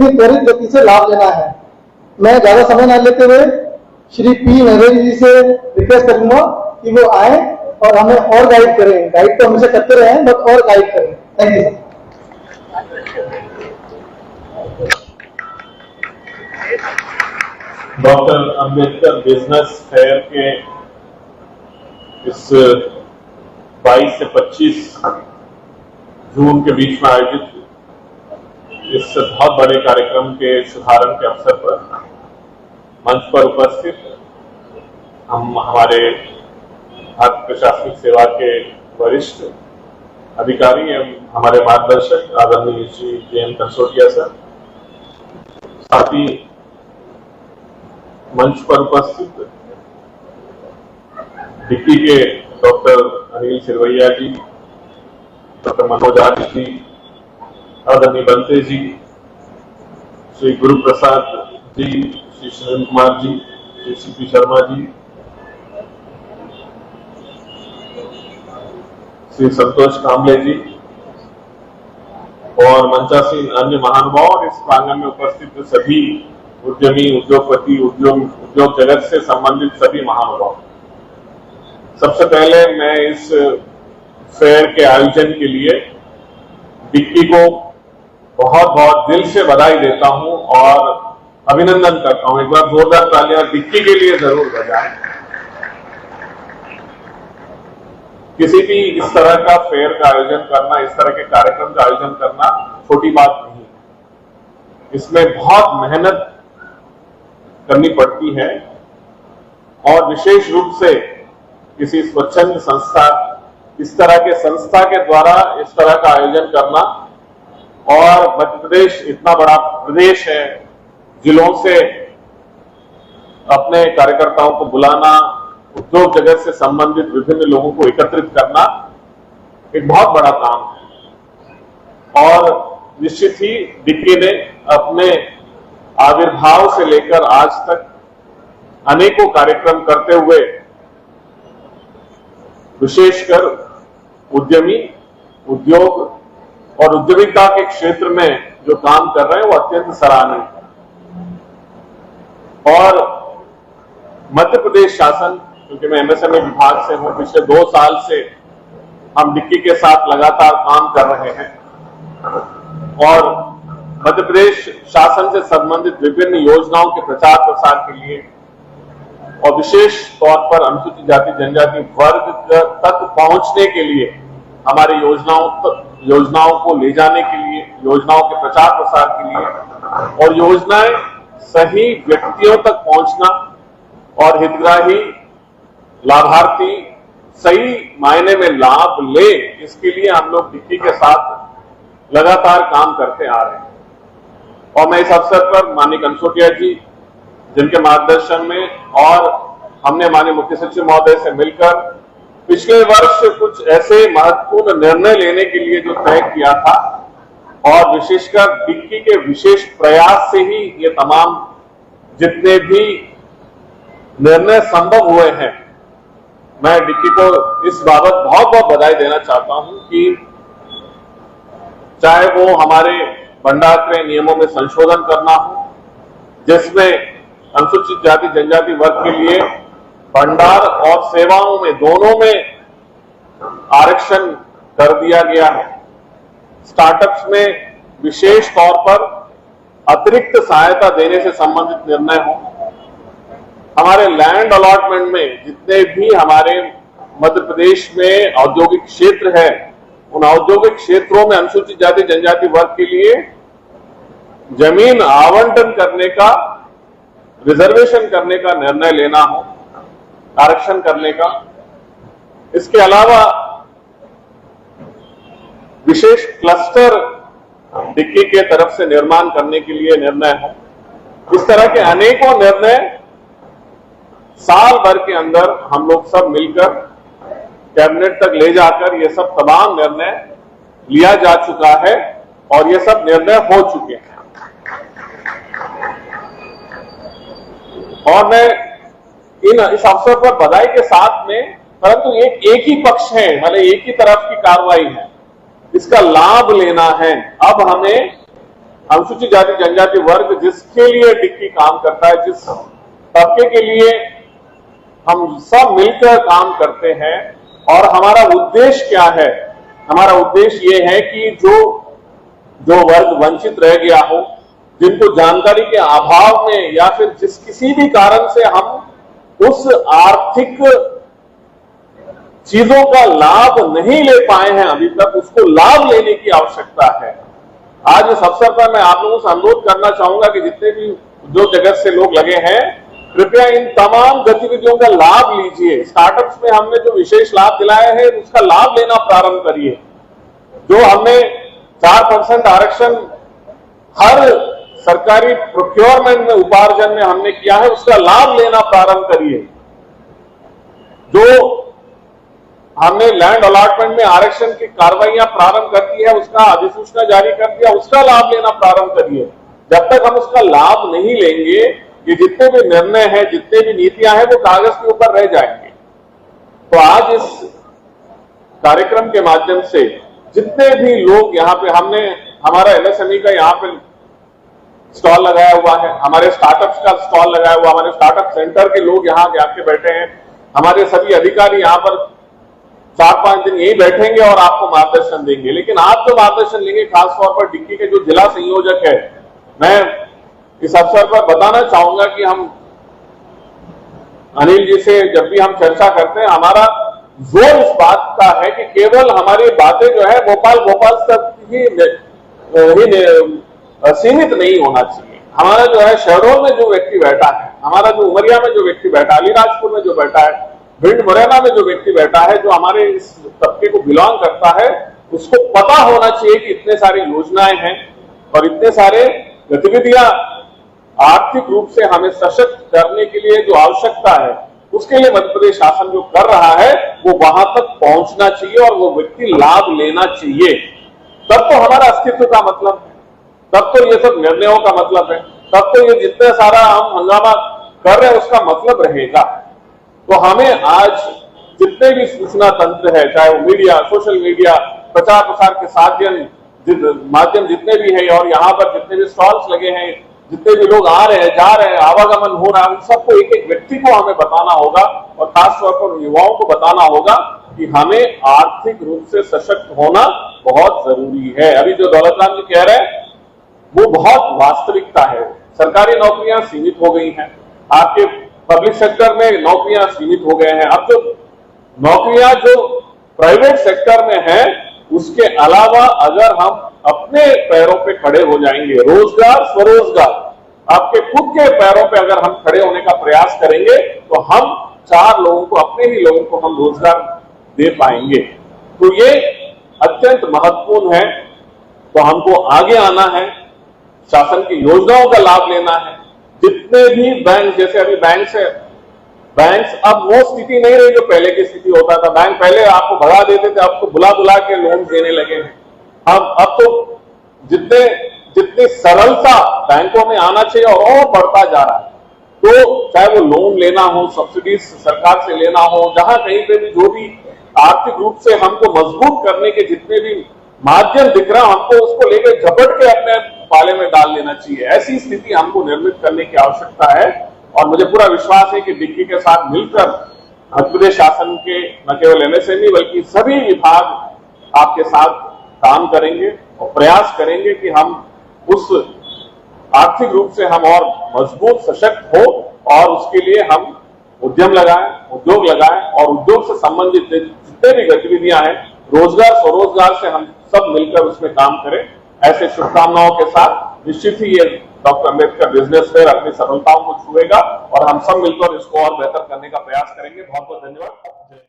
अपनी त्वरित गति से लाभ लेना है। मैं ज्यादा समय न लेते हुए श्री पी नरेंद्र जी से रिक्वेस्ट करूंगा कि वो आए और हमें और गाइड करें। गाइड तो हमेशा करते रहे हैं, बट और गाइड करें। Thank you. Doctor Ambedkar business fair के इस 22 से 25 जून के बीच में आयोजित इस बहुत बड़े कार्यक्रम के शुभारंभ के अवसर पर मंच पर उपस्थित हम हमारे भारतीय प्रशासनिक सेवा के वरिष्ठ अधिकारी एवं हमारे मार्गदर्शक आदरणीय श्री जे.एम. कंसोटिया सर, साथ ही मंच पर उपस्थित डिक्की के डॉक्टर अनिल सिरवैया जी, डॉक्टर मनोज आर्य जी, आदरणीय बंते जी, श्री गुरु प्रसाद जी, श्री सुनील कुमार जी, श्री सी.पी. शर्मा जी, श्री संतोष कांबले जी और मंचासीन अन्य महानुभाव और इस प्रांगण में उपस्थित सभी उद्यमी, उद्योगपति, उद्योग जगत से संबंधित सभी महानुभाव। सबसे पहले मैं इस फेयर के आयोजन के लिए डिक्की को बहुत बहुत दिल से बधाई देता हूं और अभिनंदन करता हूं। एक बार जोरदार तालियां डिक्की के लिए जरूर बजाएं। किसी भी इस तरह का फेयर का आयोजन करना, इस तरह के कार्यक्रम का आयोजन करना छोटी बात नहीं है। इसमें बहुत मेहनत करनी पड़ती है और विशेष रूप से किसी स्वच्छंद संस्था, इस तरह के संस्था के द्वारा इस तरह का आयोजन करना, और मध्य प्रदेश इतना बड़ा प्रदेश है, जिलों से अपने कार्यकर्ताओं को बुलाना, उद्योग जगत से संबंधित विभिन्न लोगों को एकत्रित करना एक बहुत बड़ा काम है। और निश्चित ही डिक्की ने अपने आविर्भाव से लेकर आज तक अनेकों कार्यक्रम करते हुए विशेषकर उद्यमी, उद्योग और उद्यमिता के क्षेत्र में जो काम कर रहे हैं वो अत्यंत सराहनीय है। और मध्य प्रदेश शासन, क्योंकि मैं एमएसएमई विभाग से हूं, पिछले 2 साल से हम डिक्की के साथ लगातार काम कर रहे हैं और मध्य प्रदेश शासन से संबंधित विभिन्न योजनाओं के प्रचार प्रसार के लिए और विशेष तौर पर अनुसूचित जाति जनजाति वर्ग तक पहुंचने के लिए, हमारी योजनाओं को ले जाने के लिए, योजनाओं के प्रचार प्रसार के लिए और योजनाएं सही व्यक्तियों तक पहुंचना और हितग्राही लाभार्थी सही मायने में लाभ ले, इसके लिए हम लोग डिक्की के साथ लगातार काम करते आ रहे हैं। और मैं इस अवसर पर माननीय कंसोटिया जी, जिनके मार्गदर्शन में और हमने माननीय मुख्य सचिव महोदय से मिलकर पिछले वर्ष कुछ ऐसे महत्वपूर्ण निर्णय लेने के लिए जो तय किया था, और विशेषकर डिक्की के विशेष प्रयास से ही ये तमाम जितने भी निर्णय संभव हुए हैं, मैं डिक्की को इस बाबत बहुत बहुत बधाई देना चाहता हूं कि चाहे वो हमारे भंडार क्रय नियमों में संशोधन करना हो, जिसमें अनुसूचित जाति जनजाति वर्ग के लिए भंडार और सेवाओं में दोनों में आरक्षण कर दिया गया है। स्टार्टअप्स में विशेष तौर पर अतिरिक्त सहायता देने से संबंधित निर्णय हो, हमारे लैंड अलॉटमेंट में जितने भी हमारे मध्य प्रदेश में औद्योगिक क्षेत्र है, उन औद्योगिक क्षेत्रों में अनुसूचित जाति जनजाति वर्ग के लिए जमीन आवंटन करने का, रिजर्वेशन करने का निर्णय लेना हो, आरक्षण करने का। इसके अलावा विशेष क्लस्टर डिक्की के तरफ से निर्माण करने के लिए निर्णय हो। इस तरह के अनेकों निर्णय साल भर के अंदर हम लोग सब मिलकर कैबिनेट तक ले जाकर ये सब तमाम निर्णय लिया जा चुका है और ये सब निर्णय हो चुके हैं। और मैं इस अवसर पर बधाई के साथ में, परंतु एक ही पक्ष है, मतलब एक ही तरफ की कार्रवाई है, इसका लाभ लेना है। अब हमें अनुसूचित जाति जनजाति वर्ग जिसके लिए डिक्की काम करता है, जिस तबके के लिए हम सब मिलकर काम करते हैं, और हमारा उद्देश्य क्या है? हमारा उद्देश्य ये है कि जो वर्ग वंचित रह गया हो, जिनको जानकारी के अभाव में या फिर किसी भी कारण से हम उस आर्थिक चीजों का लाभ नहीं ले पाए हैं अभी तक, उसको लाभ लेने की आवश्यकता है। आज इस अवसर पर मैं आप लोगों से अनुरोध करना चाहूंगा कि जितने भी उद्योग जगत से लोग लगे हैं, कृपया इन तमाम गतिविधियों का लाभ लीजिए। स्टार्टअप्स में हमने जो विशेष लाभ दिलाया है उसका लाभ लेना प्रारंभ करिए। जो हमने 4% आरक्षण हर सरकारी प्रोक्योरमेंट में, उपार्जन में हमने किया है, उसका लाभ लेना प्रारंभ करिए। जो हमने लैंड अलॉटमेंट में आरक्षण की कार्रवाइयां प्रारंभ कर दी है, उसका अधिसूचना जारी कर दिया, उसका लाभ लेना प्रारंभ करिए। जब तक हम उसका लाभ नहीं लेंगे, ये जितने भी निर्णय हैं, जितने भी नीतियां हैं, वो कागज के ऊपर रह जाएंगे। तो आज इस कार्यक्रम के माध्यम से जितने भी लोग यहाँ पे, हमने हमारा एमएसएमई का यहाँ पे स्टॉल लगाया हुआ है, हमारे स्टार्टअप्स का स्टॉल लगाया हुआ, हमारे स्टार्टअप सेंटर के लोग यहाँ आके बैठे हैं, हमारे सभी अधिकारी यहाँ पर 4-5 दिन यही बैठेंगे और आपको मार्गदर्शन देंगे। लेकिन आप जो मार्गदर्शन लेंगे, खासतौर पर डिक्की के जो जिला संयोजक है, मैं इस अवसर पर बताना चाहूंगा कि हम अनिल जी से जब भी हम चर्चा करते हैं, हमारा जोर इस बात का है कि केवल हमारी बातें जो है भोपाल तक ही सीमित नहीं होना चाहिए। हमारा जो है शहरों में जो व्यक्ति बैठा है, हमारा जो उमरिया में जो व्यक्ति बैठा है, अलीराजपुर में जो बैठा है, भिंड मुरैना में जो व्यक्ति बैठा है, जो हमारे इस तबके को बिलोंग करता है, उसको पता होना चाहिए कि इतने सारी योजनाएं हैं और इतने सारे गतिविधियां आर्थिक रूप से हमें सशक्त करने के लिए जो आवश्यकता है, उसके लिए मध्य प्रदेश शासन जो कर रहा है वो वहां तक पहुंचना चाहिए और वो व्यक्ति लाभ लेना चाहिए। तब तो हमारा अस्तित्व का मतलब है, तब तो ये सब निर्णयों का मतलब है, तब तो ये जितना सारा हम हंगामा कर रहे हैं उसका मतलब रहेगा। तो हमें आज जितने भी सूचना तंत्र है, चाहे वो मीडिया, सोशल मीडिया, प्रचार प्रसार के माध्यम जितने भी है, और यहाँ पर जितने भी स्टॉल्स लगे हैं, जितने भी लोग आ रहे हैं, जा रहे हैं, आवागमन हो रहा है, उन सबको एक एक व्यक्ति को हमें बताना होगा, और खासतौर पर युवाओं को बताना होगा कि हमें आर्थिक रूप से सशक्त होना बहुत जरूरी है। अभी जो दौलत राम जी कह रहे हैं वो बहुत वास्तविकता है। सरकारी नौकरियां सीमित हो गई हैं, आपके पब्लिक सेक्टर में नौकरियां सीमित हो गए हैं। अब जो नौकरियां जो प्राइवेट सेक्टर में है, उसके अलावा अगर हम अपने पैरों पे खड़े हो जाएंगे, रोजगार स्वरोजगार, आपके खुद के पैरों पे अगर हम खड़े होने का प्रयास करेंगे, तो हम 4 लोगों को, अपने ही लोगों को हम रोजगार दे पाएंगे। तो ये अत्यंत महत्वपूर्ण है। तो हमको आगे आना है, शासन की योजनाओं का लाभ लेना है। जितने भी बैंक, जैसे अभी बैंक्स अब वो स्थिति नहीं रही जो पहले की स्थिति होता था। बैंक पहले आपको भगा देते थे, अब तो बुला के लोन देने लगे हैं। अब तो जितनी सरलता बैंकों में आना चाहिए और बढ़ता जा रहा है। तो चाहे वो लोन लेना हो, सब्सिडी सरकार से लेना हो, जहां कहीं पे भी जो भी आर्थिक रूप से हमको मजबूत करने के जितने भी माध्यम दिख रहा, हमको उसको लेकर झपट के अपने पाले में डाल लेना चाहिए। ऐसी स्थिति हमको निर्मित करने की आवश्यकता है, और मुझे पूरा विश्वास है कि डिक्की के साथ मिलकर मध्य प्रदेश शासन के न केवल एमएसएमई बल्कि सभी विभाग आपके साथ काम करेंगे और प्रयास करेंगे कि हम उस आर्थिक रूप से हम और मजबूत सशक्त हो, और उसके लिए हम उद्यम लगाएं, उद्योग लगाएं, और उद्योग से संबंधित जितने भी गतिविधियां हैं, रोजगार स्वरोजगार से हम सब मिलकर उसमें काम करें। ऐसे शुभकामनाओं के साथ निश्चित ही ये डॉक्टर अम्बेडकर बिजनेस फेयर अपनी सफलताओं को छुएगा और हम सब मिलकर इसको और बेहतर करने का प्रयास करेंगे। बहुत बहुत धन्यवाद।